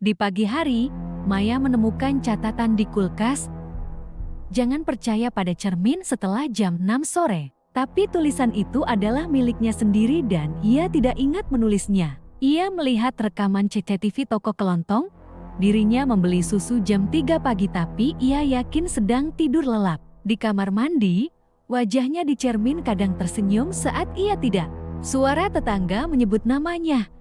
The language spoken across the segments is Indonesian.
Di pagi hari, Maya menemukan catatan di kulkas. Jangan percaya pada cermin setelah jam 6 sore. Tapi tulisan itu adalah miliknya sendiri dan ia tidak ingat menulisnya. Ia melihat rekaman CCTV toko kelontong. Dirinya membeli susu jam 3 pagi tapi ia yakin sedang tidur lelap. Di kamar mandi, wajahnya di cermin kadang tersenyum saat ia tidak. Suara tetangga menyebut namanya.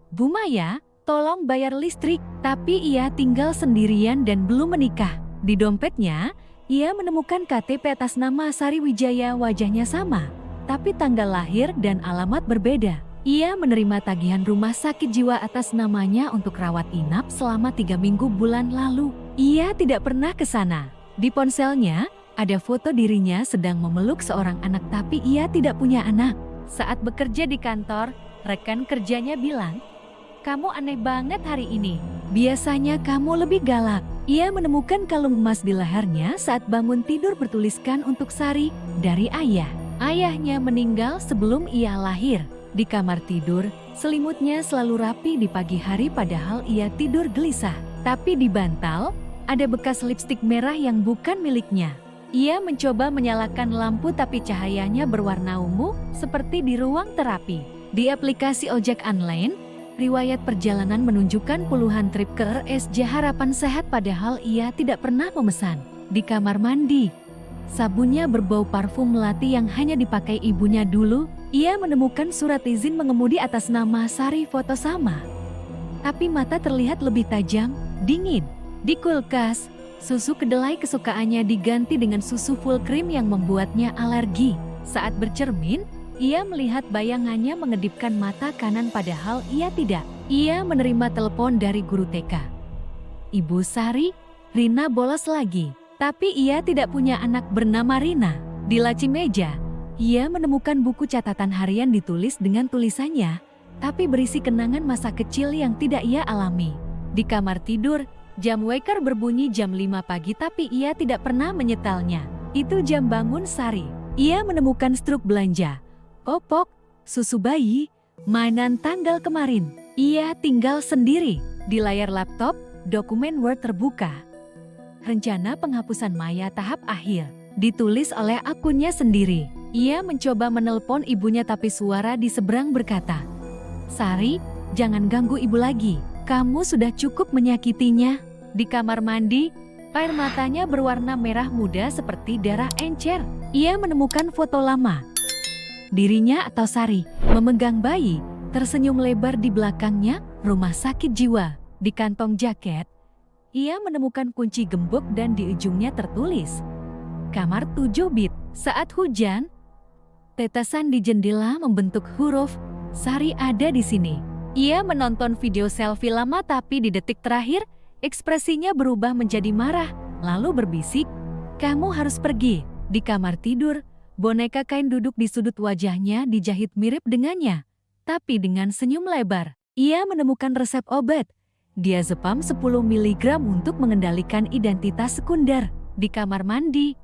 "Bu Maya, tolong bayar listrik." Tapi ia tinggal sendirian dan belum menikah. Di dompetnya, ia menemukan KTP atas nama Sari Wijaya. Wajahnya sama, tapi tanggal lahir dan alamat berbeda. Ia menerima tagihan rumah sakit jiwa atas namanya untuk rawat inap selama 3 minggu bulan lalu. Ia tidak pernah ke sana. Di ponselnya, ada foto dirinya sedang memeluk seorang anak tapi ia tidak punya anak. Saat bekerja di kantor, rekan kerjanya bilang, "Kamu aneh banget hari ini. Biasanya kamu lebih galak." Ia menemukan kalung emas di lehernya saat bangun tidur bertuliskan untuk Sari dari ayah. Ayahnya meninggal sebelum ia lahir. Di kamar tidur, selimutnya selalu rapi di pagi hari padahal ia tidur gelisah. Tapi di bantal, ada bekas lipstik merah yang bukan miliknya. Ia mencoba menyalakan lampu tapi cahayanya berwarna ungu seperti di ruang terapi. Di aplikasi ojek online, riwayat perjalanan menunjukkan puluhan trip ke RSJ Harapan Sehat padahal ia tidak pernah memesan. Di kamar mandi, sabunnya berbau parfum melati yang hanya dipakai ibunya dulu. Ia menemukan surat izin mengemudi atas nama Sari, foto sama. Tapi mata terlihat lebih tajam, dingin. Di kulkas, susu kedelai kesukaannya diganti dengan susu full cream yang membuatnya alergi. Saat bercermin, ia melihat bayangannya mengedipkan mata kanan padahal ia tidak. Ia menerima telepon dari guru TK. "Ibu Sari, Rina bolos lagi." Tapi ia tidak punya anak bernama Rina. Di laci meja, ia menemukan buku catatan harian ditulis dengan tulisannya, tapi berisi kenangan masa kecil yang tidak ia alami. Di kamar tidur, jam waker berbunyi jam 5 pagi tapi ia tidak pernah menyetelnya. Itu jam bangun Sari. Ia menemukan struk belanja, popok, susu bayi, mainan tanggal kemarin. Ia tinggal sendiri. Di layar laptop, dokumen Word terbuka. Rencana penghapusan Maya tahap akhir. Ditulis oleh akunnya sendiri. Ia mencoba menelpon ibunya tapi suara di seberang berkata, "Sari, jangan ganggu ibu lagi. Kamu sudah cukup menyakitinya." Di kamar mandi, air matanya berwarna merah muda seperti darah encer. Ia menemukan foto lama. Dirinya atau Sari, memegang bayi, tersenyum lebar di belakangnya, rumah sakit jiwa. Di kantong jaket, ia menemukan kunci gembok dan di ujungnya tertulis, "Kamar 7 bit." Saat hujan, tetesan di jendela membentuk huruf, "Sari ada di sini." Ia menonton video selfie lama tapi di detik terakhir, ekspresinya berubah menjadi marah, lalu berbisik, "Kamu harus pergi." Di kamar tidur, boneka kain duduk di sudut wajahnya dijahit mirip dengannya, tapi dengan senyum lebar. Ia menemukan resep obat, diazepam 10 mg untuk mengendalikan identitas sekunder. Di kamar mandi,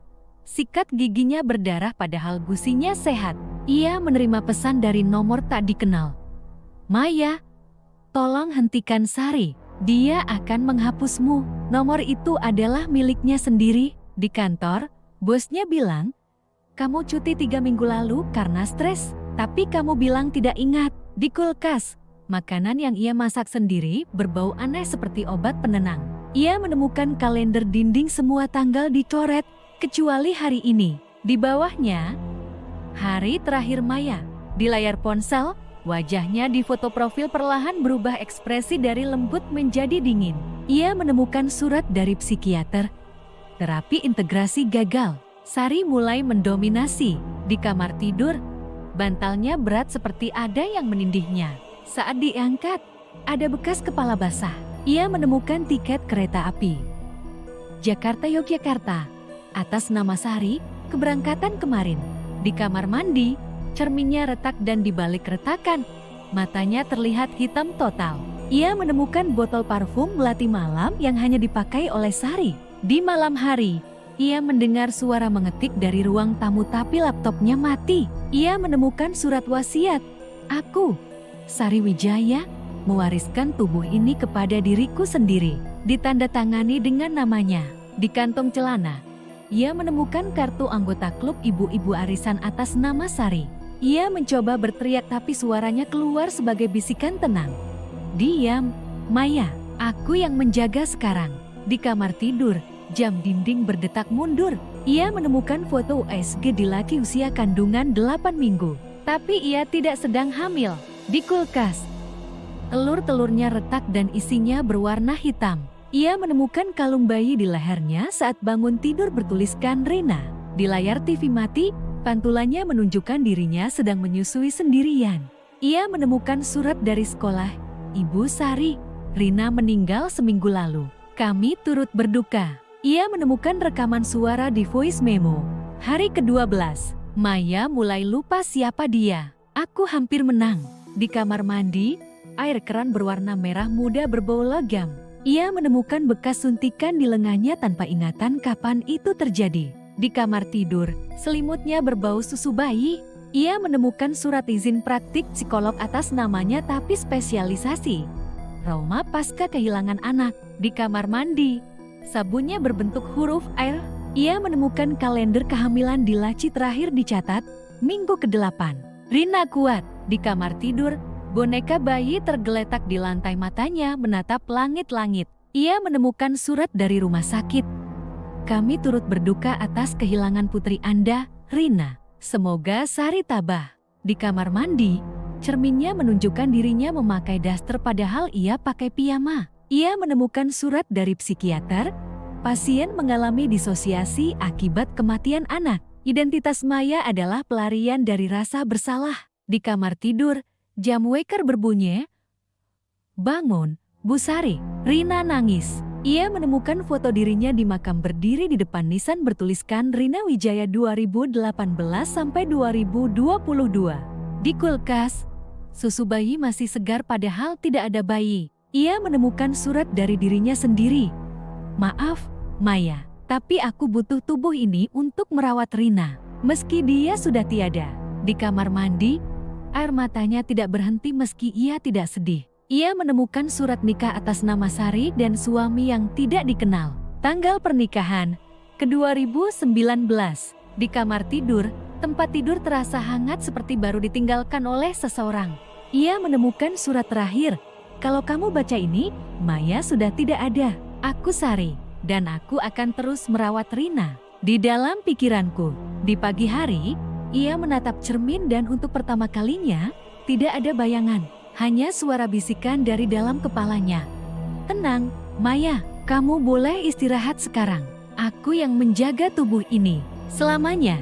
sikat giginya berdarah padahal gusinya sehat. Ia menerima pesan dari nomor tak dikenal. "Maya, tolong hentikan Sari. Dia akan menghapusmu." Nomor itu adalah miliknya sendiri. Di kantor, bosnya bilang, "Kamu cuti 3 minggu lalu karena stres, tapi kamu bilang tidak ingat." Di kulkas, makanan yang ia masak sendiri berbau aneh seperti obat penenang. Ia menemukan kalender dinding, semua tanggal dicoret, kecuali hari ini. Di bawahnya, hari terakhir Maya. Di layar ponsel, wajahnya di foto profil perlahan berubah ekspresi dari lembut menjadi dingin. Ia menemukan surat dari psikiater. Terapi integrasi gagal. Sari mulai mendominasi. Di kamar tidur, bantalnya berat seperti ada yang menindihnya. Saat diangkat, ada bekas kepala basah. Ia menemukan tiket kereta api Jakarta-Yogyakarta atas nama Sari, keberangkatan kemarin. Di kamar mandi, cerminnya retak dan di balik retakan, matanya terlihat hitam total. Ia menemukan botol parfum melati malam yang hanya dipakai oleh Sari. Di malam hari, ia mendengar suara mengetik dari ruang tamu tapi laptopnya mati. Ia menemukan surat wasiat. "Aku, Sari Wijaya, mewariskan tubuh ini kepada diriku sendiri. Ditandatangani dengan namanya. Di kantong celana, ia menemukan kartu anggota klub ibu-ibu arisan atas nama Sari. Ia mencoba berteriak tapi suaranya keluar sebagai bisikan tenang. Diam, Maya, aku yang menjaga sekarang. Di kamar tidur, jam dinding berdetak mundur. Ia menemukan foto USG di laki usia kandungan 8 minggu. Tapi ia tidak sedang hamil. Di kulkas, telur-telurnya retak dan isinya berwarna hitam. Ia menemukan kalung bayi di lehernya saat bangun tidur bertuliskan Rina. Di layar TV mati, pantulannya menunjukkan dirinya sedang menyusui sendirian. Ia menemukan surat dari sekolah. Ibu Sari, Rina meninggal seminggu lalu. Kami turut berduka. Ia menemukan rekaman suara di voice memo. Hari ke-12, Maya mulai lupa siapa dia. Aku hampir menang. Di kamar mandi, air keran berwarna merah muda berbau logam. Ia menemukan bekas suntikan di lengannya tanpa ingatan kapan itu terjadi. Di kamar tidur, selimutnya berbau susu bayi. Ia menemukan surat izin praktik psikolog atas namanya tapi spesialisasi trauma pasca kehilangan anak. Di kamar mandi, sabunnya berbentuk huruf R. Ia menemukan kalender kehamilan di laci terakhir dicatat, minggu ke-8. Rina kuat. Di kamar tidur, boneka bayi tergeletak di lantai, matanya menatap langit-langit. Ia menemukan surat dari rumah sakit. Kami turut berduka atas kehilangan putri Anda, Rina. Semoga Sari tabah. Di kamar mandi, cerminnya menunjukkan dirinya memakai daster padahal ia pakai piyama. Ia menemukan surat dari psikiater. Pasien mengalami disosiasi akibat kematian anak. Identitas Maya adalah pelarian dari rasa bersalah. Di kamar tidur, jam waker berbunyi. Bangun, Bu Sari. Rina nangis. Ia menemukan foto dirinya di makam berdiri di depan nisan bertuliskan Rina Wijaya 2018-2022. Di kulkas, susu bayi masih segar padahal tidak ada bayi. Ia menemukan surat dari dirinya sendiri. Maaf, Maya, tapi aku butuh tubuh ini untuk merawat Rina. Meski dia sudah tiada. Di kamar mandi, air matanya tidak berhenti meski ia tidak sedih. Ia menemukan surat nikah atas nama Sari dan suami yang tidak dikenal. Tanggal pernikahan, ke-2019. Di kamar tidur, tempat tidur terasa hangat seperti baru ditinggalkan oleh seseorang. Ia menemukan surat terakhir. Kalau kamu baca ini, Maya sudah tidak ada. Aku Sari, dan aku akan terus merawat Rina. Di dalam pikiranku, di pagi hari, ia menatap cermin dan untuk pertama kalinya, tidak ada bayangan. Hanya suara bisikan dari dalam kepalanya. Tenang, Maya, kamu boleh istirahat sekarang. Aku yang menjaga tubuh ini selamanya.